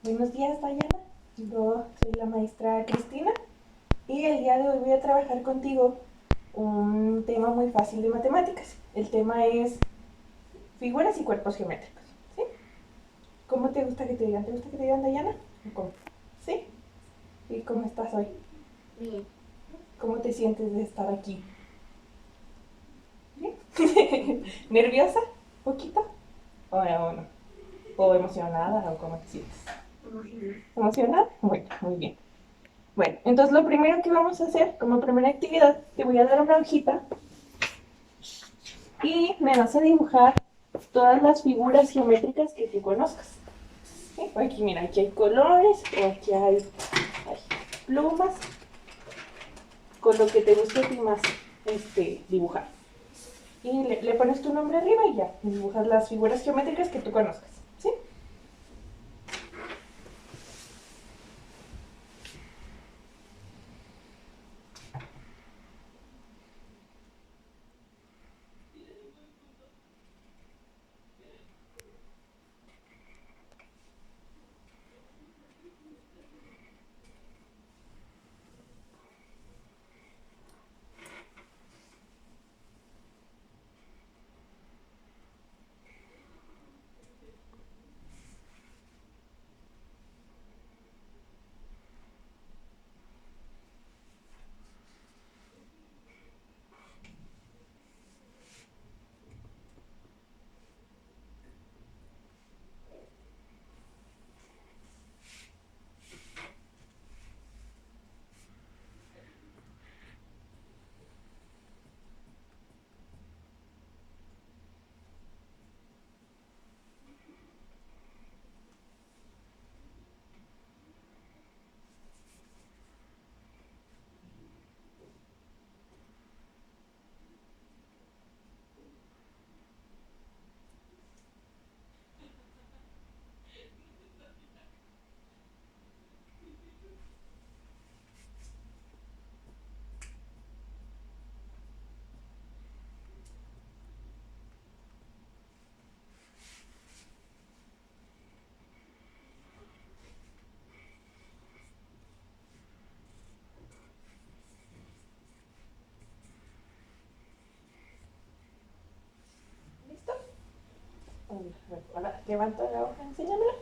Buenos días, Dayana. Yo soy la maestra Cristina y el día de hoy voy a trabajar contigo un tema muy fácil de matemáticas. El tema es figuras y cuerpos geométricos. ¿Sí? ¿Cómo te gusta que te digan? ¿Te gusta que te digan Dayana? ¿O cómo? ¿Sí? ¿Y cómo estás hoy? Bien, ¿Cómo te sientes de estar aquí? ¿Bien? ¿Nerviosa? ¿Poquito? ¿O no? ¿O emocionada? ¿O cómo te sientes? emocionada. ¿Emocionada? Bueno, muy bien. Bueno, entonces lo primero que vamos a hacer como primera actividad, te voy a dar una hojita y me vas a dibujar todas las figuras geométricas que tú conozcas. ¿Sí? Aquí, mira, aquí hay colores o aquí hay plumas, con lo que te guste a ti más dibujar. Y le pones tu nombre arriba y ya, dibujas las figuras geométricas que tú conozcas. ¿Sí? ¿Listo? Bueno, ahora levanta la hoja, enséñamela.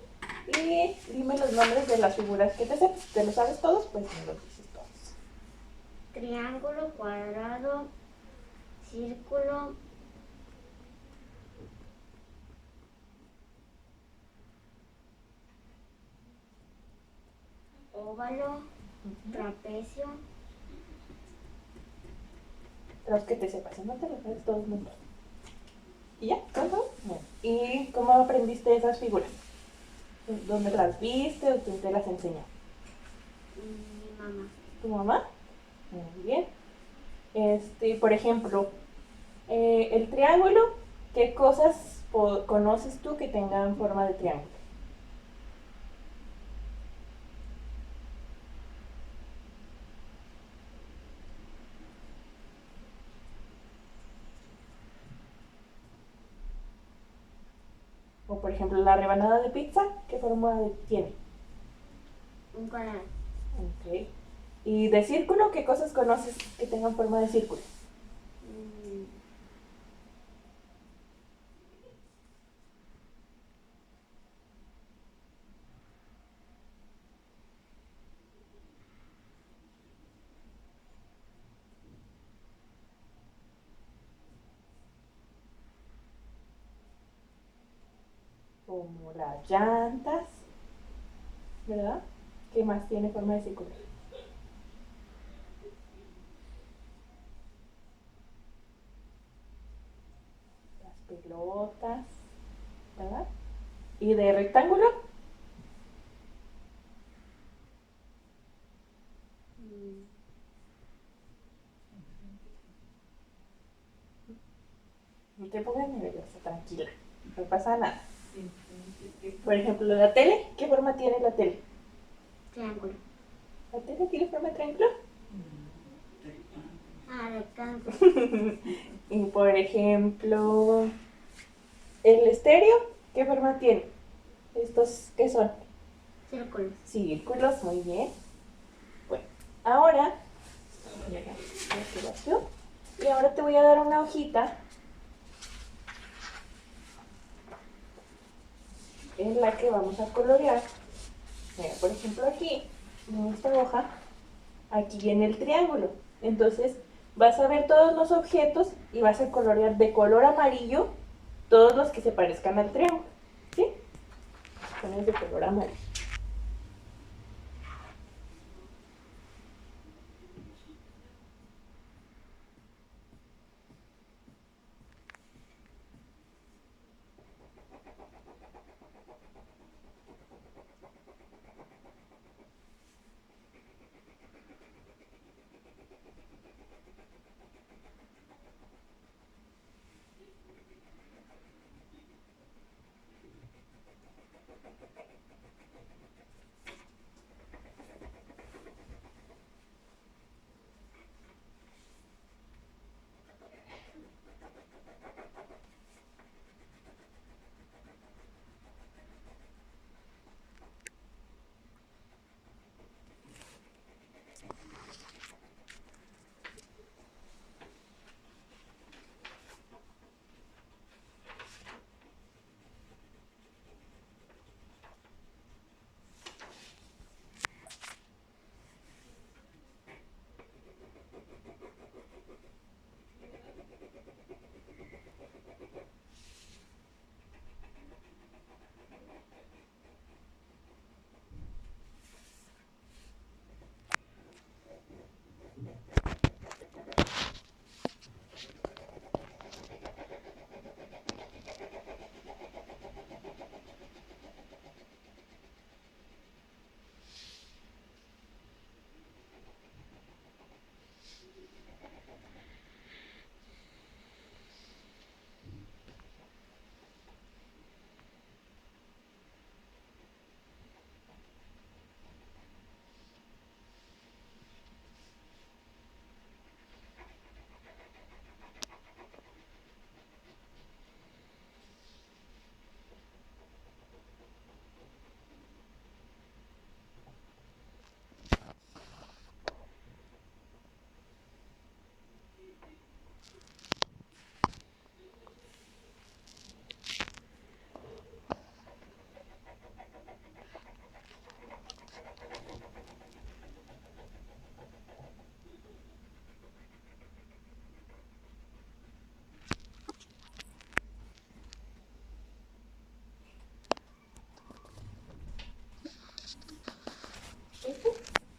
Y dime los nombres de las figuras que te sepas. ¿Te los sabes todos? Pues me los dices todos. Triángulo, cuadrado, círculo, óvalo, trapecio, Los que te sepas, si no te los sabes todos juntos. ¿Y ya? ¿Todo? Bueno. ¿Y cómo aprendiste esas figuras? ¿Dónde las viste o quién te las enseñó? mi mamá. ¿Tu mamá? Muy bien. Por ejemplo, el triángulo, ¿qué cosas conoces tú que tengan forma de triángulo? O por ejemplo, la rebanada de pizza, ¿qué forma tiene? Un cuadrado. Ok. ¿Y de círculo, qué cosas conoces que tengan forma de círculo? Mm, Como las llantas, ¿verdad? ¿Qué más tiene forma de círculo? Las pelotas, ¿verdad? ¿Y de rectángulo? mm, No te pongas nerviosa, tranquila, no pasa nada. Por ejemplo, la tele, ¿qué forma tiene la tele? triángulo. ¿La tele tiene forma de triángulo? Ah, rectángulo. Y por ejemplo, el estéreo, ¿qué forma tiene? ¿Estos qué son? Círculos. Círculos, muy bien. Bueno, ahora, y ahora te voy a dar una hojita en la que vamos a colorear. Mira, por ejemplo aquí, en esta hoja, aquí viene el triángulo. Entonces vas a ver todos los objetos y vas a colorear de color amarillo todos los que se parezcan al triángulo. ¿Sí? Pones de color amarillo. ¿Listo?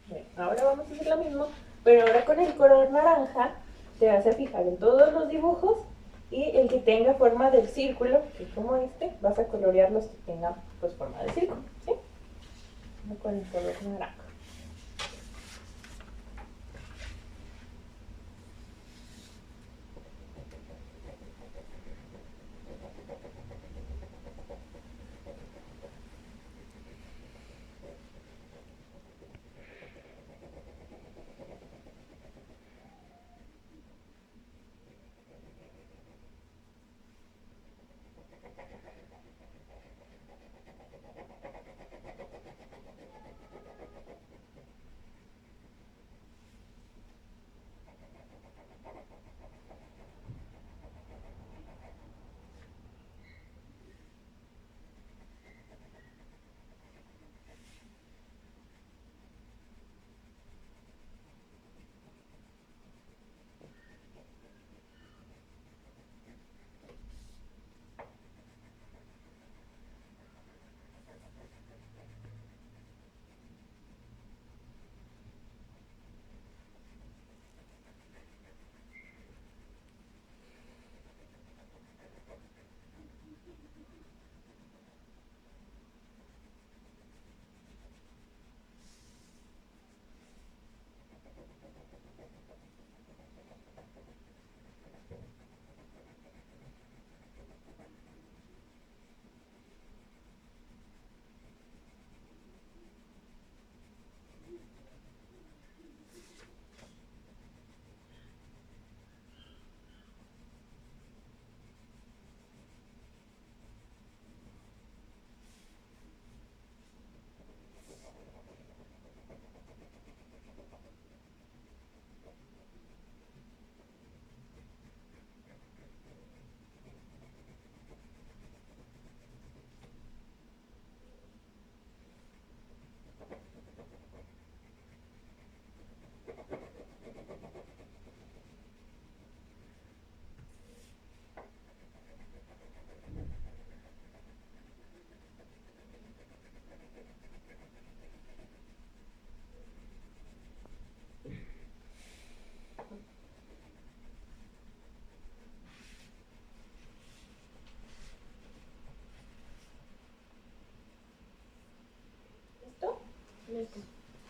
Bueno, ahora vamos a hacer lo mismo, pero ahora con el color naranja te vas a fijar en todos los dibujos y el que tenga forma del círculo, que es como este, vas a colorear los que tengan pues forma de círculo, ¿sí? Con el color naranja.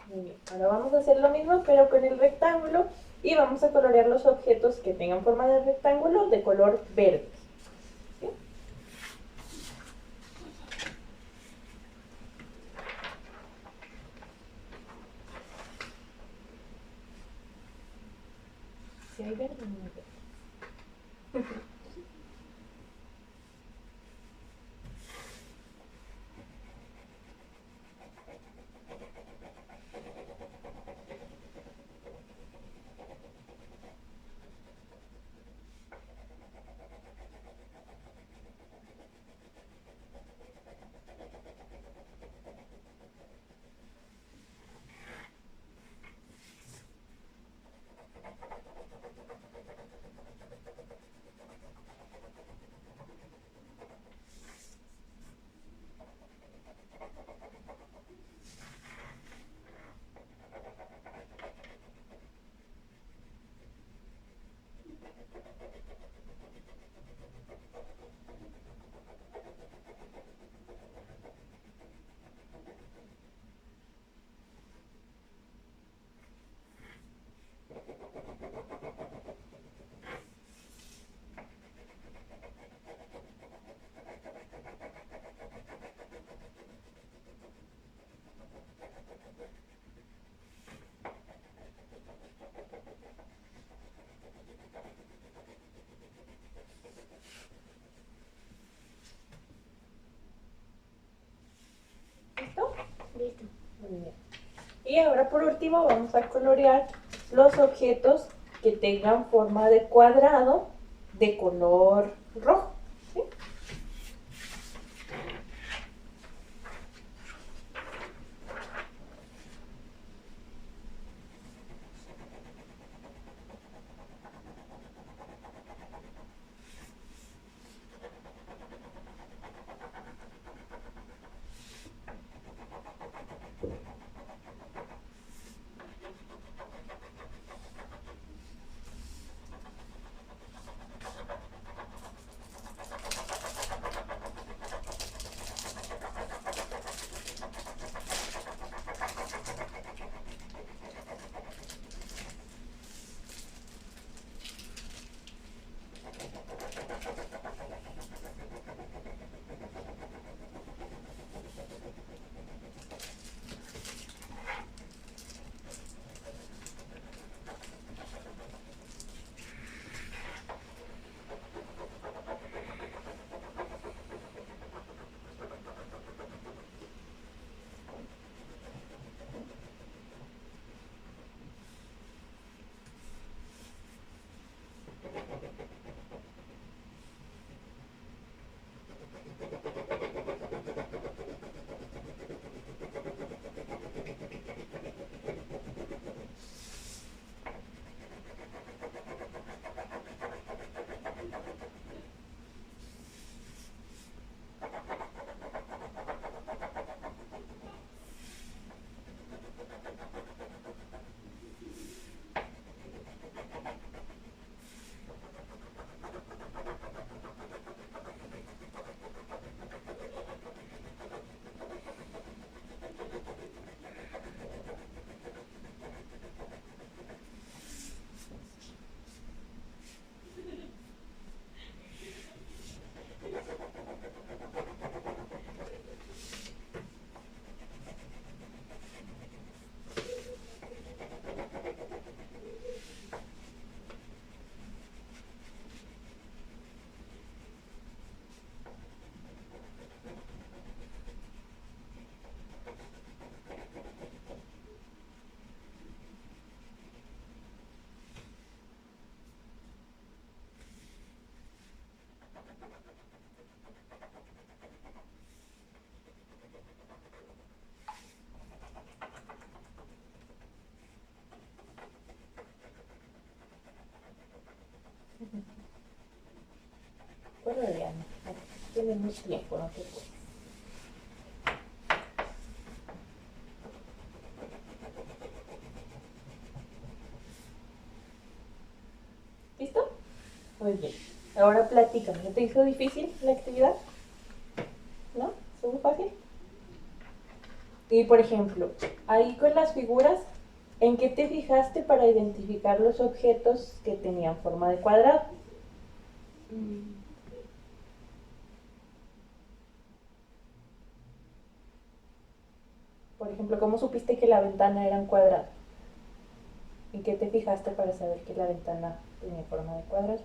Muy bien. Ahora vamos a hacer lo mismo, pero con el rectángulo. Y vamos a colorear los objetos que tengan forma de rectángulo de color verde. ¿Sí? Si hay verde, no hay verde. ¿Listo? Listo. Muy bien. Y ahora por último vamos a colorear los objetos que tengan forma de cuadrado de color rojo. ¿Sí? Coloreando. Tenemos tiempo, no te preocupes. ¿Listo? Muy bien. Ahora platícame. ¿No te hizo difícil la actividad? ¿No? ¿Estuvo fácil? Y por ejemplo, ahí con las figuras, ¿en qué te fijaste para identificar los objetos que tenían forma de cuadrado? Mm, Por ejemplo, ¿cómo supiste que la ventana era un cuadrado? ¿En qué te fijaste para saber que la ventana tenía forma de cuadrado?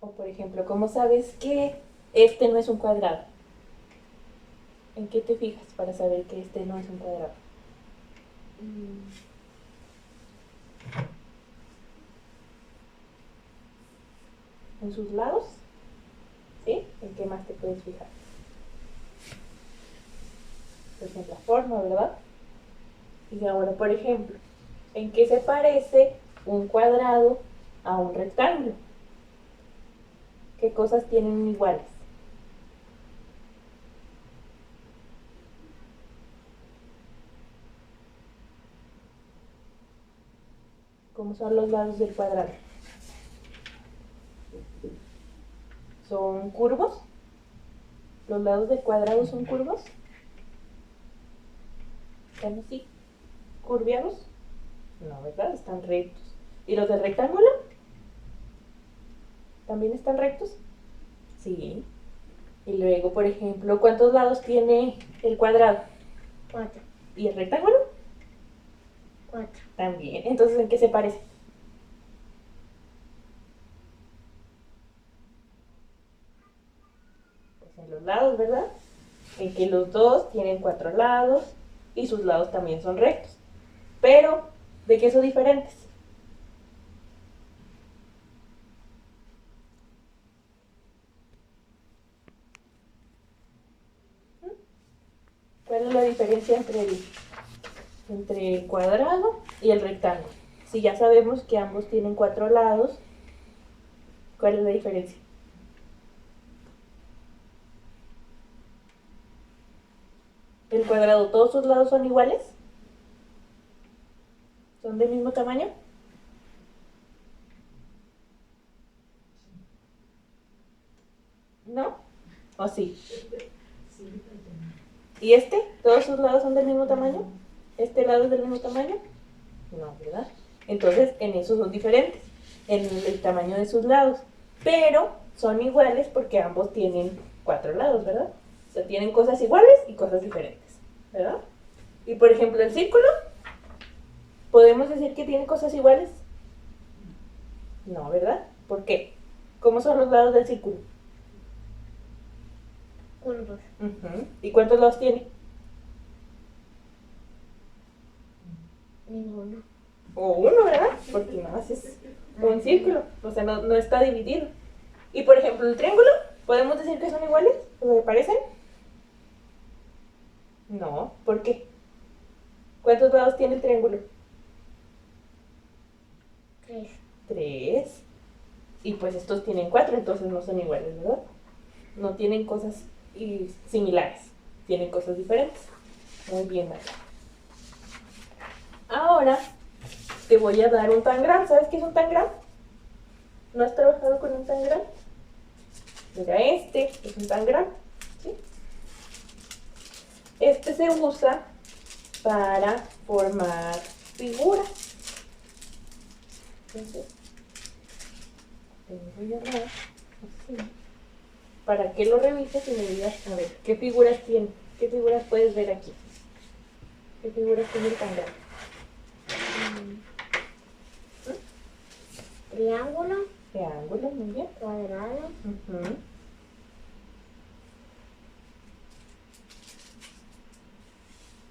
O por ejemplo, ¿cómo sabes que este no es un cuadrado? ¿En qué te fijas para saber que este no es un cuadrado? mm, ¿En sus lados? ¿Sí? ¿En qué más te puedes fijar? Pues en la forma, ¿verdad? Y ahora, por ejemplo, ¿en qué se parece un cuadrado a un rectángulo? ¿Qué cosas tienen iguales? ¿Cómo son los lados del cuadrado? ¿Son curvos? ¿Los lados del cuadrado son curvos? ¿Están así? ¿Curviados? No, ¿verdad? Están rectos. ¿Y los del rectángulo? ¿También están rectos? Sí. Y luego, por ejemplo, ¿cuántos lados tiene el cuadrado? 4, ¿Y el rectángulo? 4. También. Entonces, ¿en qué se parece? Pues en los lados, ¿verdad? En que los dos tienen 4 lados y sus lados también son rectos. Pero, ¿de qué son diferentes? ¿Cuál es la diferencia entre el cuadrado y el rectángulo? Si ya sabemos que ambos tienen 4 lados, ¿cuál es la diferencia? ¿El cuadrado todos sus lados son iguales? ¿Son del mismo tamaño? ¿No? ¿O sí? ¿Y este? ¿Todos sus lados son del mismo tamaño? ¿Este lado es del mismo tamaño? No, ¿verdad? Entonces, en eso son diferentes, en el tamaño de sus lados. Pero son iguales porque ambos tienen 4 lados, ¿verdad? O sea, tienen cosas iguales y cosas diferentes, ¿verdad? Y por ejemplo, el círculo, ¿podemos decir que tiene cosas iguales? No, ¿verdad? ¿Por qué? ¿Cómo son los lados del círculo? Curvos. ¿Y cuántos lados tiene? Ninguno. O uno, ¿verdad? Porque no haces un círculo, o sea, no está dividido. Y por ejemplo, el triángulo, ¿podemos decir que son iguales? ¿O se parecen? No, ¿por qué? ¿Cuántos lados tiene el triángulo? 3. 3. Y pues estos tienen 4, entonces no son iguales, ¿verdad? No tienen cosas similares, tienen cosas diferentes. Muy bien, María. Ahora te voy a dar un tangram. ¿Sabes qué es un tangram? ¿No has trabajado con un tangram? Mira, este es un tangram, ¿sí? Este se usa para formar figuras. Entonces, te voy a dar así, para que lo revises y me digas, a ver, ¿qué figuras tiene? ¿Qué figuras puedes ver aquí? ¿Qué figuras tiene el tangram? Triángulo. Triángulo, muy bien. Cuadrado.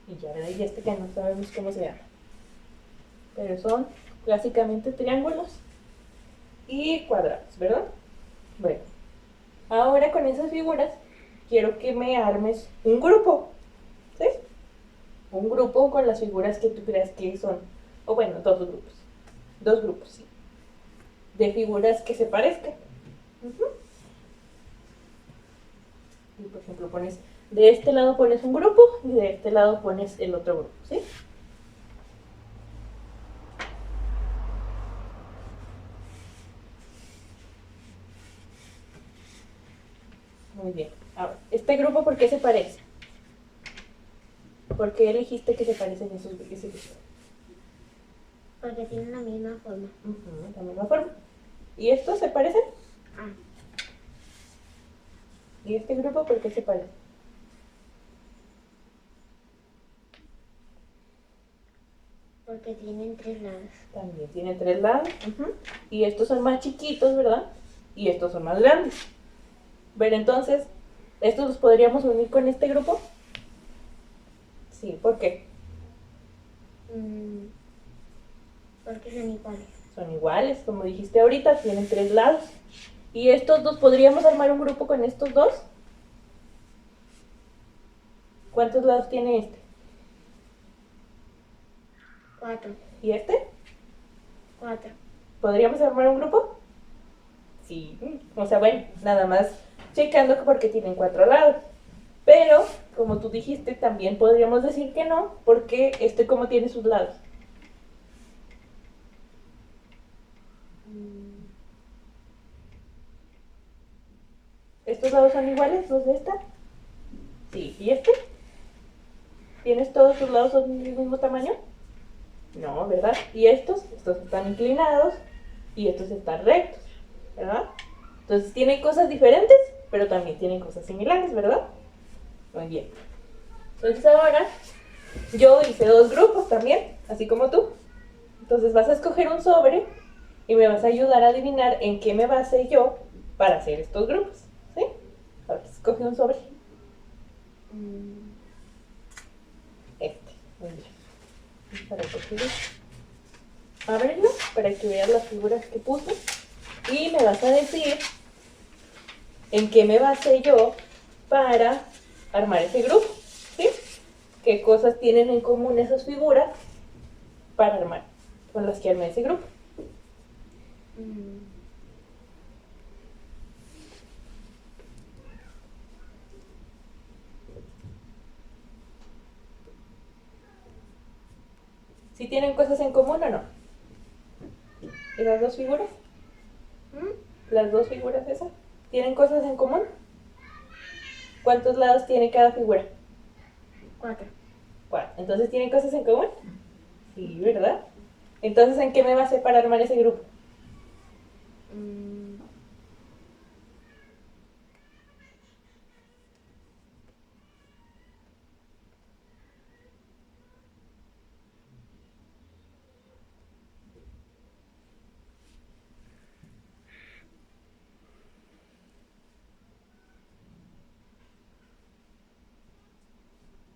Y ya, ¿verdad? Y este que no sabemos cómo se llama. Pero son clásicamente triángulos y cuadrados, ¿verdad? Bueno, ahora con esas figuras quiero que me armes un grupo, ¿sí? Un grupo con las figuras que tú creas que son, o bueno, dos grupos, sí, de figuras que se parezcan. Y por ejemplo, pones, de este lado pones un grupo y de este lado pones el otro grupo, ¿sí? Muy bien. Ahora, ¿este grupo por qué se parece? ¿Por qué elegiste que se parecen ese grupo? Porque tienen la misma forma. La misma forma. ¿Y estos se parecen? Ah, ¿Y este grupo por qué se parece? porque tienen 3 lados. También tienen 3 lados. Y estos son más chiquitos, ¿verdad? Y estos son más grandes. Ver, entonces, ¿estos los podríamos unir con este grupo? Sí, ¿por qué? Porque son iguales. Son iguales, como dijiste ahorita, tienen 3 lados. ¿Y estos dos podríamos armar un grupo con estos dos? ¿Cuántos lados tiene este? 4. ¿Y este? 4. ¿Podríamos armar un grupo? Sí. O sea, bueno, nada más checando porque tienen 4 lados. Pero, como tú dijiste, también podríamos decir que no, porque este como tiene sus lados. ¿Estos lados son iguales, los de esta? Sí. ¿Y este? ¿Tienes todos sus lados del mismo tamaño? No, ¿verdad? ¿Y estos? Estos están inclinados y estos están rectos, ¿verdad? Entonces tienen cosas diferentes, pero también tienen cosas similares, ¿verdad? Muy bien. Entonces ahora yo hice 2 grupos también, así como tú. Entonces vas a escoger un sobre y me vas a ayudar a adivinar en qué me basé yo para hacer estos grupos, ¿sí? A ver, escoge un sobre. Este, muy bien. Para coger ábrelo para que veas las figuras que puse y me vas a decir en qué me basé yo para armar ese grupo, ¿sí? ¿Qué cosas tienen en común esas figuras para armar con las que armé ese grupo? ¿Sí tienen cosas en común o no? ¿Esas dos figuras? ¿Las dos figuras esas? ¿Tienen cosas en común? ¿Cuántos lados tiene cada figura? 4. 4. ¿Entonces tienen cosas en común? Sí, ¿verdad? Entonces, ¿en qué me basé para armar ese grupo?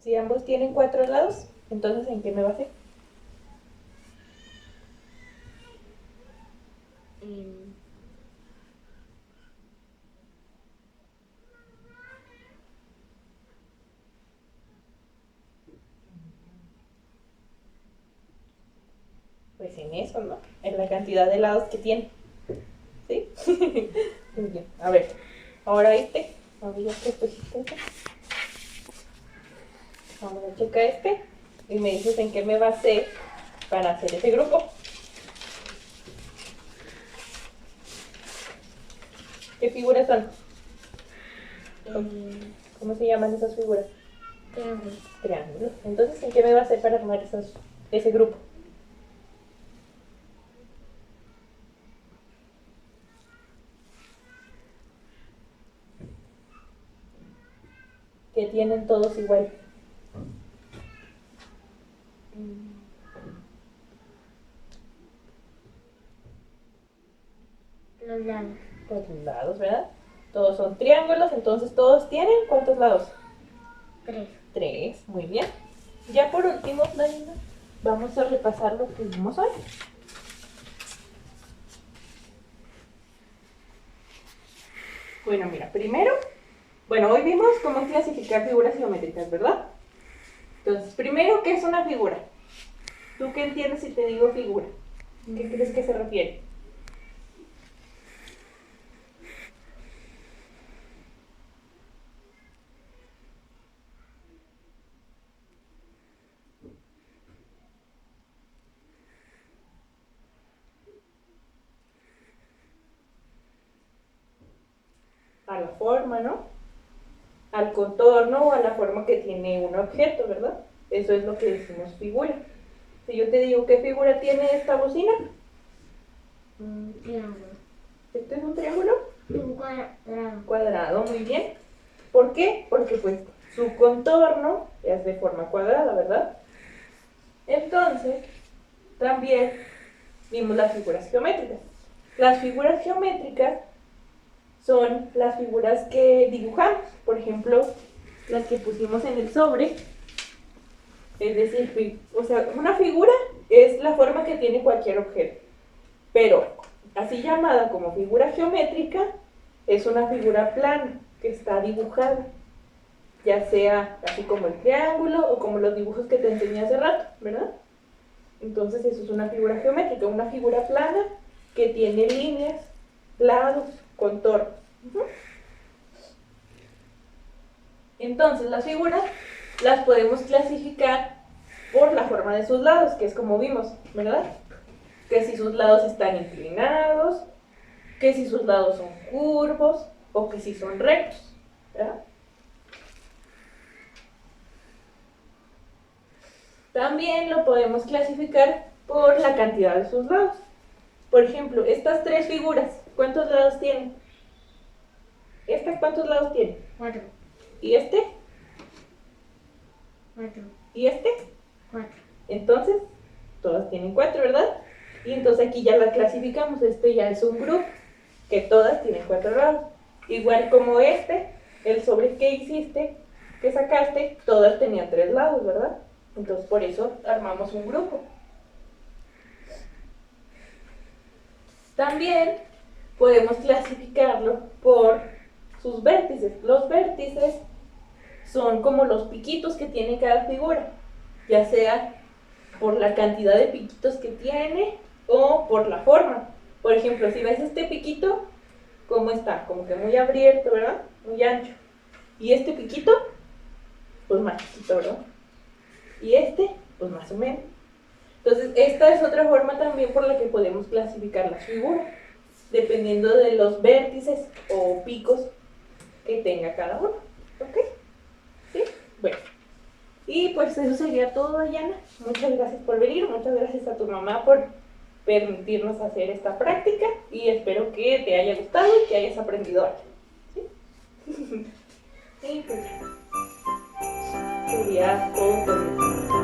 Si ambos tienen 4 lados, entonces ¿en qué me basé? Pues en eso, ¿no? En la cantidad de lados que tiene. ¿Sí? Muy bien. A ver, ahora este. A ver, ya que pusiste este. Ahora checa este. Y me dices en qué me basé para hacer ese grupo. ¿Qué figuras son? ¿Cómo se llaman esas figuras? Triángulo. Triángulos. Entonces, ¿en qué me basé para armar ese grupo? Que tienen todos igual. Los lados. Los lados, ¿verdad? Todos son triángulos, entonces todos tienen ¿cuántos lados? 3. 3, muy bien. Ya por último, Daniela, vamos a repasar lo que vimos hoy. Bueno, mira, primero, hoy vimos cómo clasificar figuras geométricas, ¿verdad? Entonces, primero, ¿qué es una figura? ¿Tú qué entiendes si te digo figura? ¿Qué crees que se refiere? a la forma, ¿no? Al contorno o a la forma que tiene un objeto, ¿verdad? Eso es lo que decimos figura. Si yo te digo, ¿qué figura tiene esta bocina? Un triángulo. ¿Este es un triángulo? Un cuadrado. Cuadrado, muy bien. ¿Por qué? Porque pues su contorno es de forma cuadrada, ¿verdad? Entonces, también vimos las figuras geométricas. Las figuras geométricas son las figuras que dibujamos, por ejemplo, las que pusimos en el sobre. Es decir, o sea, una figura es la forma que tiene cualquier objeto, pero así llamada como figura geométrica es una figura plana que está dibujada, ya sea así como el triángulo o como los dibujos que te enseñé hace rato, ¿verdad? Entonces eso es una figura geométrica, una figura plana que tiene líneas, lados, contornos. Entonces las figuras las podemos clasificar por la forma de sus lados, que es como vimos, ¿verdad? Que si sus lados están inclinados, que si sus lados son curvos o que si son rectos, ¿verdad? También lo podemos clasificar por la cantidad de sus lados. Por ejemplo, estas tres figuras, ¿cuántos lados tienen? ¿Esta cuántos lados tiene? 4. ¿Y este? 4. ¿Y este? 4. Entonces, todas tienen 4, ¿verdad? Y entonces aquí ya la clasificamos, este ya es un grupo, que todas tienen 4 lados. Igual como este, el sobre que hiciste, que sacaste, todas tenían 3 lados, ¿verdad? Entonces por eso armamos un grupo. También podemos clasificarlo por sus vértices. Los vértices son como los piquitos que tiene cada figura, ya sea por la cantidad de piquitos que tiene o por la forma. Por ejemplo, si ves este piquito, ¿cómo está? Como que muy abierto, ¿verdad? Muy ancho. Y este piquito, pues más chiquito, ¿verdad? Y este, pues más o menos. Entonces, esta es otra forma también por la que podemos clasificar las figuras, dependiendo de los vértices o picos que tenga cada uno. ¿Ok? ¿Sí? Bueno. Y pues eso sería todo, Dayana. Muchas gracias por venir, muchas gracias a tu mamá por permitirnos hacer esta práctica y espero que te haya gustado y que hayas aprendido algo. ¿Sí? Y pues ya. Sería todo por mí.